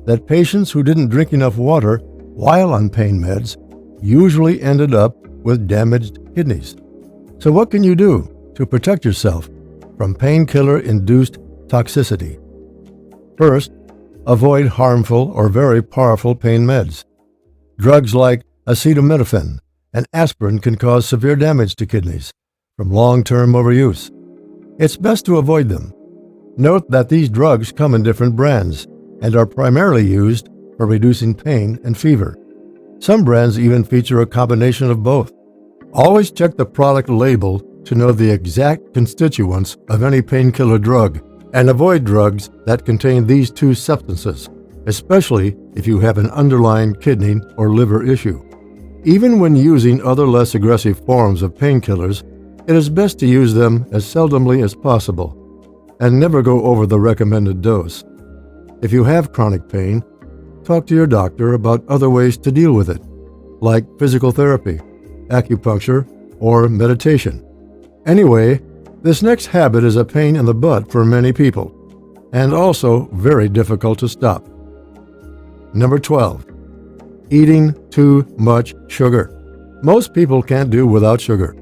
that patients who didn't drink enough water while on pain meds usually ended up with damaged kidneys. So what can you do to protect yourself from painkiller-induced toxicity? First, avoid harmful or very powerful pain meds. Drugs like acetaminophen and aspirin can cause severe damage to kidneys from long-term overuse. It's best to avoid them. Note that these drugs come in different brands and are primarily used for reducing pain and fever. Some brands even feature a combination of both. Always check the product label to know the exact constituents of any painkiller drug, and avoid drugs that contain these two substances, especially if you have an underlying kidney or liver issue. Even when using other less aggressive forms of painkillers, it is best to use them as seldomly as possible and never go over the recommended dose. If you have chronic pain, talk to your doctor about other ways to deal with it, like physical therapy, acupuncture, or meditation. Anyway, this next habit is a pain in the butt for many people, and also very difficult to stop. Number 12. Eating too much sugar. Most people can't do without sugar.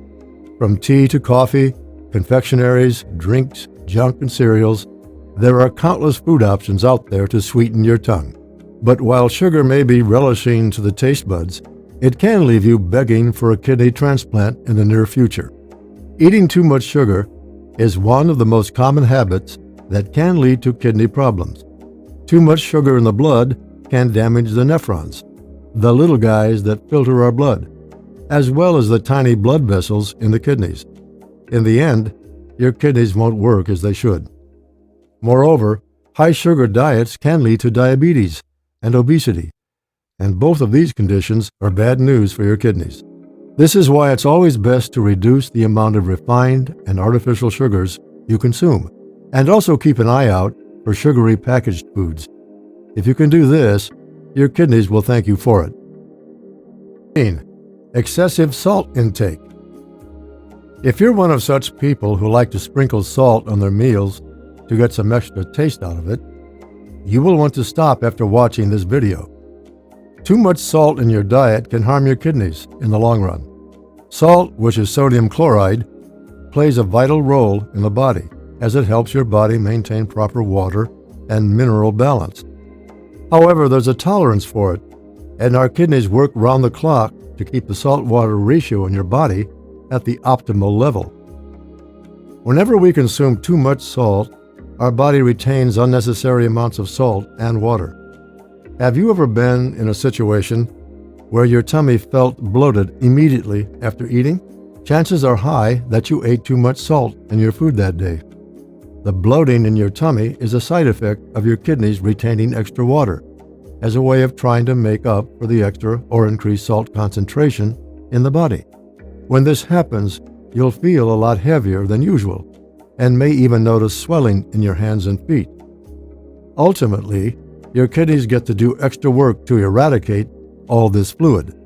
From tea to coffee, confectionaries, drinks, junk, and cereals, there are countless food options out there to sweeten your tongue. But while sugar may be relishing to the taste buds, it can leave you begging for a kidney transplant in the near future. Eating too much sugar is one of the most common habits that can lead to kidney problems. Too much sugar in the blood can damage the nephrons, the little guys that filter our blood, as well as the tiny blood vessels in the kidneys. In the end, your kidneys won't work as they should. Moreover, high sugar diets can lead to diabetes and obesity, and both of these conditions are bad news for your kidneys. This is why it's always best to reduce the amount of refined and artificial sugars you consume, and also keep an eye out for sugary packaged foods. If you can do this, your kidneys will thank you for it. 15. Excessive salt intake. If you're one of such people who like to sprinkle salt on their meals to get some extra taste out of it, you will want to stop after watching this video. Too much salt in your diet can harm your kidneys in the long run. Salt, which is sodium chloride, plays a vital role in the body as it helps your body maintain proper water and mineral balance. However, there's a tolerance for it, and our kidneys work round the clock to keep the salt-water ratio in your body at the optimal level. Whenever we consume too much salt, our body retains unnecessary amounts of salt and water. Have you ever been in a situation where your tummy felt bloated immediately after eating? Chances are high that you ate too much salt in your food that day. The bloating in your tummy is a side effect of your kidneys retaining extra water, as a way of trying to make up for the extra or increased salt concentration in the body. When this happens, you'll feel a lot heavier than usual, and may even notice swelling in your hands and feet. Ultimately, your kidneys get to do extra work to eradicate all this fluid.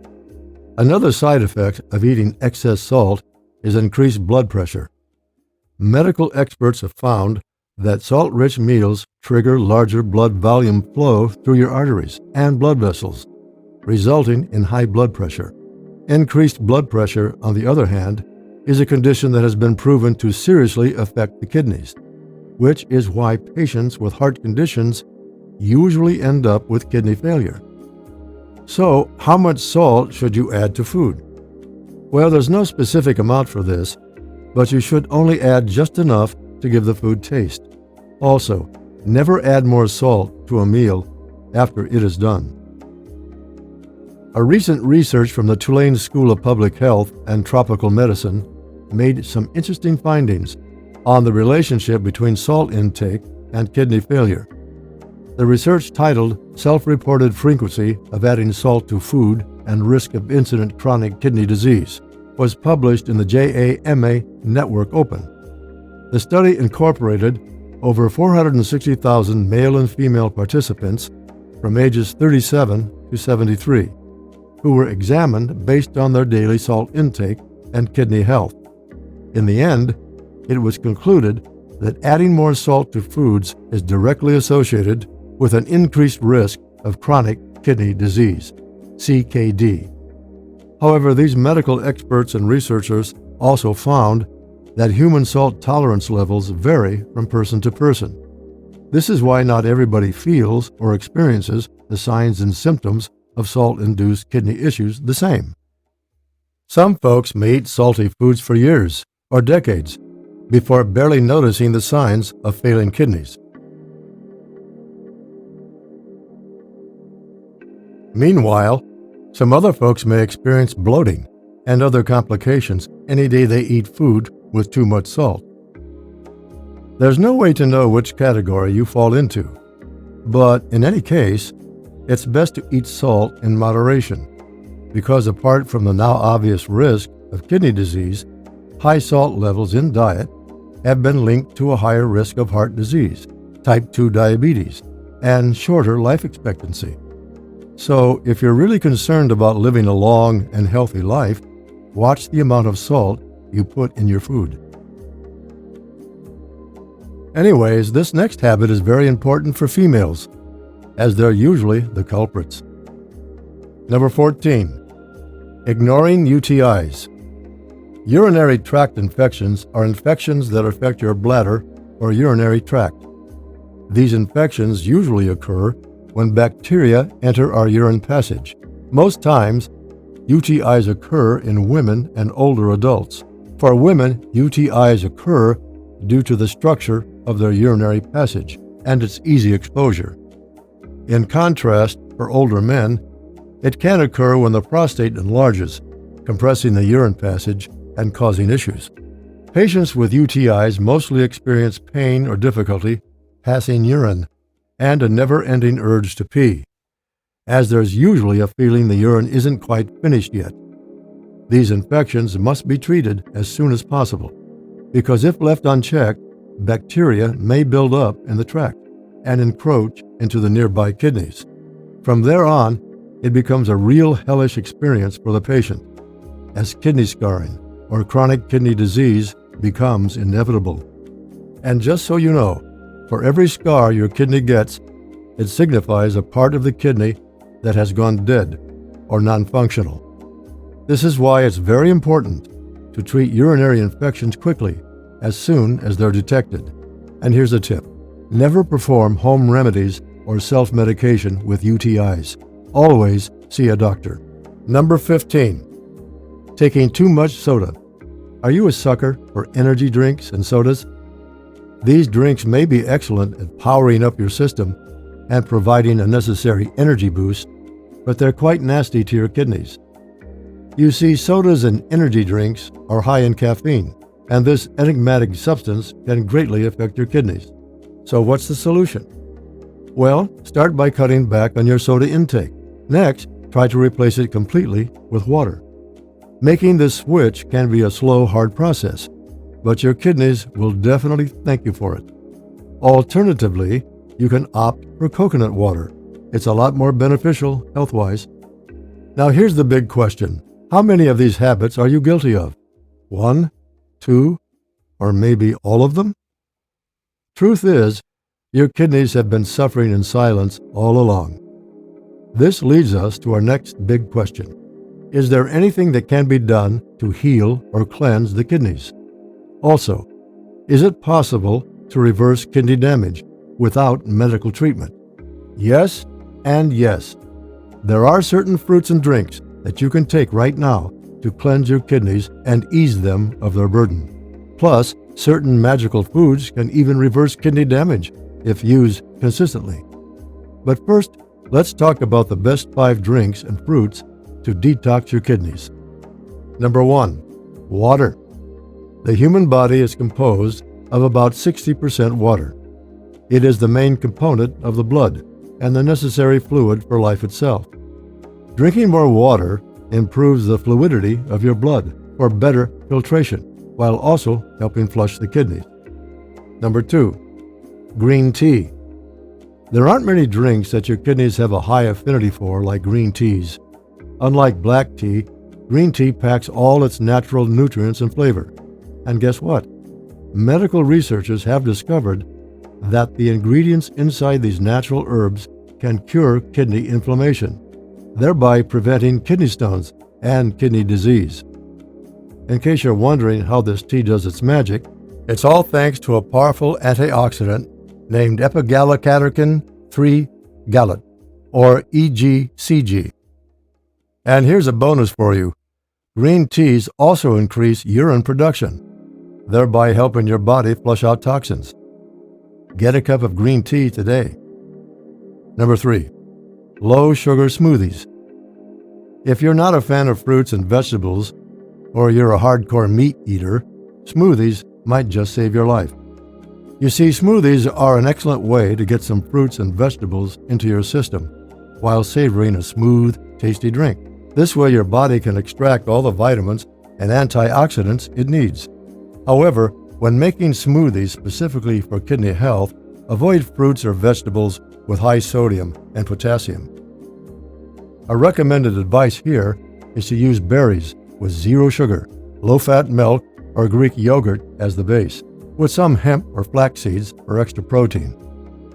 Another side effect of eating excess salt is increased blood pressure. Medical experts have found that salt-rich meals trigger larger blood volume flow through your arteries and blood vessels, resulting in high blood pressure. Increased blood pressure, on the other hand, is a condition that has been proven to seriously affect the kidneys, which is why patients with heart conditions usually end up with kidney failure. So, how much salt should you add to food? Well, there's no specific amount for this, but you should only add just enough to give the food taste. Also, never add more salt to a meal after it is done. A recent research from the Tulane School of Public Health and Tropical Medicine made some interesting findings on the relationship between salt intake and kidney failure. The research, titled Self-Reported Frequency of Adding Salt to Food and Risk of Incident Chronic Kidney Disease, was published in the JAMA Network Open. The study incorporated over 460,000 male and female participants from ages 37 to 73, who were examined based on their daily salt intake and kidney health. In the end, it was concluded that adding more salt to foods is directly associated with an increased risk of chronic kidney disease, CKD. However, these medical experts and researchers also found that human salt tolerance levels vary from person to person. This is why not everybody feels or experiences the signs and symptoms of salt-induced kidney issues the same. Some folks may eat salty foods for years or decades before barely noticing the signs of failing kidneys. Meanwhile, some other folks may experience bloating and other complications any day they eat food with too much salt. There's no way to know which category you fall into, but in any case, it's best to eat salt in moderation, because apart from the now obvious risk of kidney disease, high salt levels in diet have been linked to a higher risk of heart disease, type 2 diabetes, and shorter life expectancy. So, if you're really concerned about living a long and healthy life, watch the amount of salt you put in your food. Anyways, this next habit is very important for females, as they're usually the culprits. Number 14. Ignoring UTIs. Urinary tract infections are infections that affect your bladder or urinary tract. These infections usually occur when bacteria enter our urine passage. Most times, UTIs occur in women and older adults. For women, UTIs occur due to the structure of their urinary passage and its easy exposure. In contrast, for older men, it can occur when the prostate enlarges, compressing the urine passage and causing issues. Patients with UTIs mostly experience pain or difficulty passing urine and a never-ending urge to pee. as there's usually a feeling the urine isn't quite finished yet. These infections must be treated as soon as possible, because if left unchecked, bacteria may build up in the tract and encroach into the nearby kidneys. From there on, it becomes a real hellish experience for the patient, as kidney scarring or chronic kidney disease becomes inevitable. And just so you know, for every scar your kidney gets, it signifies a part of the kidney that has gone dead or non-functional. This is why it's very important to treat urinary infections quickly, as soon as they're detected. And here's a tip: never perform home remedies or self-medication with UTIs. Always see a doctor. Number 15. Taking too much soda. Are you a sucker for energy drinks and sodas? These drinks may be excellent at powering up your system and providing a necessary energy boost, but they're quite nasty to your kidneys. You see, sodas and energy drinks are high in caffeine, and this enigmatic substance can greatly affect your kidneys. So what's the solution? Well, start by cutting back on your soda intake. Next, try to replace it completely with water. Making this switch can be a slow, hard process, but your kidneys will definitely thank you for it. Alternatively, you can opt for coconut water. It's a lot more beneficial health-wise. Now here's the big question. How many of these habits are you guilty of? 1, 2, or maybe all of them? Truth is, your kidneys have been suffering in silence all along. This leads us to our next big question. Is there anything that can be done to heal or cleanse the kidneys? Also, is it possible to reverse kidney damage without medical treatment? Yes and yes. There are certain fruits and drinks that you can take right now to cleanse your kidneys and ease them of their burden. Plus, certain magical foods can even reverse kidney damage if used consistently. But first, let's talk about the best 5 drinks and fruits to detox your kidneys. Number 1, water. The human body is composed of about 60% water. It is the main component of the blood and the necessary fluid for life itself. Drinking more water improves the fluidity of your blood for better filtration, while also helping flush the kidneys. Number 2, green tea. There aren't many drinks that your kidneys have a high affinity for like green teas. Unlike black tea, green tea packs all its natural nutrients and flavor. And guess what? Medical researchers have discovered that the ingredients inside these natural herbs can cure kidney inflammation, thereby preventing kidney stones and kidney disease. In case you're wondering how this tea does its magic, it's all thanks to a powerful antioxidant named epigallocatechin-3 gallate, or EGCG. And here's a bonus for you. Green teas also increase urine production, thereby helping your body flush out toxins. Get a cup of green tea today. Number 3, low sugar smoothies. If you're not a fan of fruits and vegetables, or you're a hardcore meat eater, smoothies might just save your life. You see, smoothies are an excellent way to get some fruits and vegetables into your system while savoring a smooth, tasty drink. This way your body can extract all the vitamins and antioxidants it needs. However, when making smoothies specifically for kidney health, avoid fruits or vegetables with high sodium and potassium. A recommended advice here is to use berries with 0 sugar, low-fat milk, or Greek yogurt as the base, with some hemp or flax seeds for extra protein.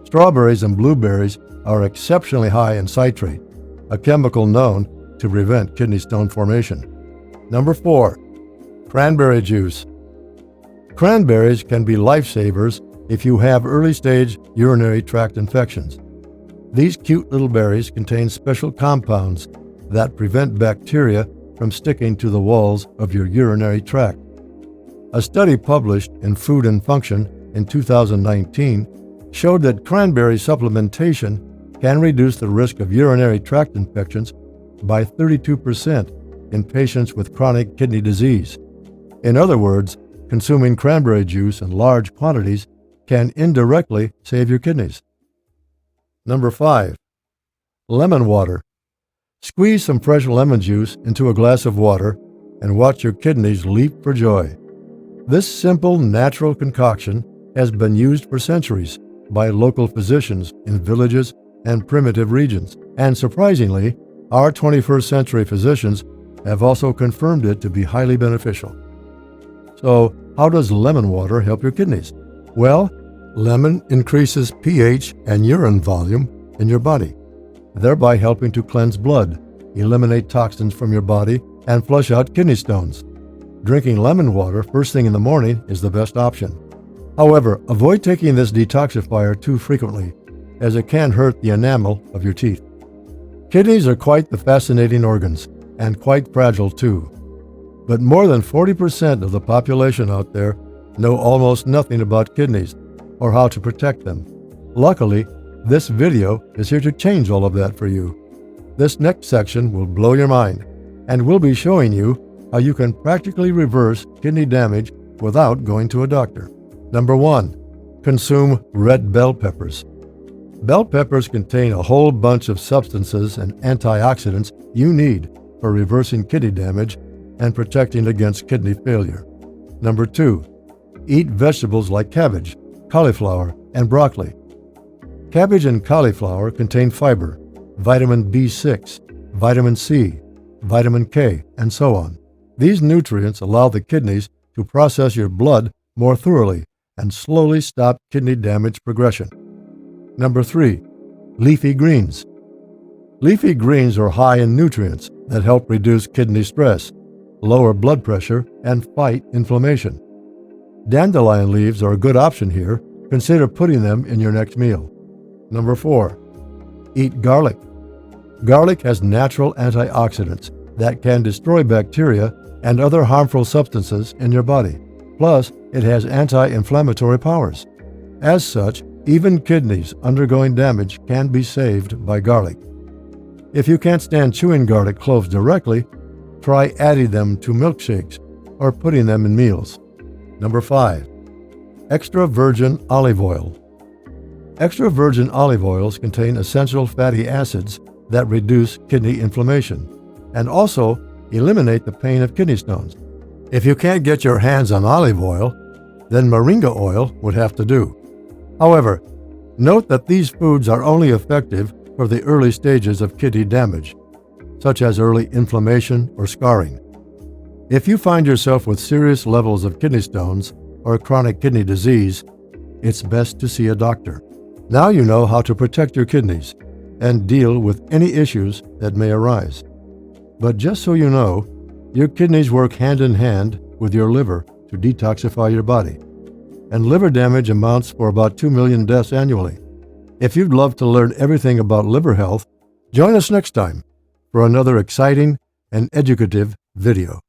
Strawberries and blueberries are exceptionally high in citrate, a chemical known to prevent kidney stone formation. Number 4, cranberry juice. Cranberries can be lifesavers if you have early-stage urinary tract infections. These cute little berries contain special compounds that prevent bacteria from sticking to the walls of your urinary tract. A study published in Food and Function in 2019 showed that cranberry supplementation can reduce the risk of urinary tract infections by 32% in patients with chronic kidney disease. In other words, consuming cranberry juice in large quantities can indirectly save your kidneys. Number 5, lemon water. Squeeze some fresh lemon juice into a glass of water and watch your kidneys leap for joy. This simple, natural concoction has been used for centuries by local physicians in villages and primitive regions, and surprisingly, our 21st century physicians have also confirmed it to be highly beneficial. So, how does lemon water help your kidneys? Well, lemon increases pH and urine volume in your body, thereby helping to cleanse blood, eliminate toxins from your body, and flush out kidney stones. Drinking lemon water first thing in the morning is the best option. However, avoid taking this detoxifier too frequently, as it can hurt the enamel of your teeth. Kidneys are quite the fascinating organs, and quite fragile too. But more than 40% of the population out there know almost nothing about kidneys or how to protect them. Luckily, this video is here to change all of that for you. This next section will blow your mind, and we'll be showing you how you can practically reverse kidney damage without going to a doctor. Number 1. Consume red bell peppers. Bell peppers contain a whole bunch of substances and antioxidants you need for reversing kidney damage and protecting against kidney failure. Number 2. Eat vegetables like cabbage, cauliflower, and broccoli. Cabbage and cauliflower contain fiber, vitamin B6, vitamin C, vitamin K, and so on. These nutrients allow the kidneys to process your blood more thoroughly and slowly stop kidney damage progression. Number 3. Leafy greens. Leafy greens are high in nutrients that help reduce kidney stress, lower blood pressure, and fight inflammation. Dandelion leaves are a good option here. Consider putting them in your next meal. Number 4. Eat garlic. Garlic has natural antioxidants that can destroy bacteria and other harmful substances in your body. Plus, it has anti-inflammatory powers. As such, even kidneys undergoing damage can be saved by garlic. If you can't stand chewing garlic cloves directly, try adding them to milkshakes or putting them in meals. Number 5. Extra virgin olive oil. Extra virgin olive oils contain essential fatty acids that reduce kidney inflammation and also eliminate the pain of kidney stones. If you can't get your hands on olive oil, then moringa oil would have to do. However, note that these foods are only effective for the early stages of kidney damage, such as early inflammation or scarring. If you find yourself with serious levels of kidney stones or chronic kidney disease, it's best to see a doctor. Now you know how to protect your kidneys and deal with any issues that may arise. But just so you know, your kidneys work hand in hand with your liver to detoxify your body, and liver damage amounts for about 2 million deaths annually. If you'd love to learn everything about liver health, join us next time for another exciting and educative video.